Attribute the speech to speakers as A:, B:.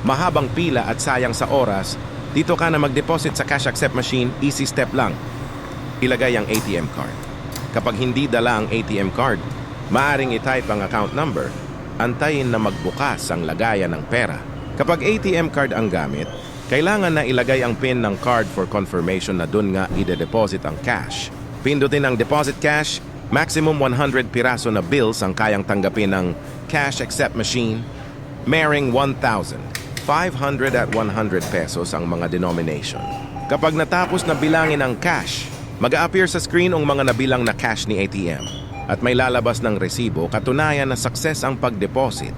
A: mahabang pila at sayang sa oras, dito ka na mag-deposit sa cash accept machine, easy step lang. Ilagay ang ATM card. Kapag hindi dala ang ATM card, maaring i-type ang account number, antayin na magbukas ang lagayan ng pera. Kapag ATM card ang gamit, kailangan na ilagay ang PIN ng card for confirmation na dun nga ide-deposit ang cash. Pindutin ang deposit cash, maximum 100 piraso na bills ang kayang tanggapin ng cash accept machine. Maring 1,000, 500 at 100 pesos ang mga denomination. Kapag natapos na bilangin ang cash, mag-a-appear sa screen ang mga nabilang na cash ni ATM at may lalabas ng resibo katunayan na success ang pag-deposit.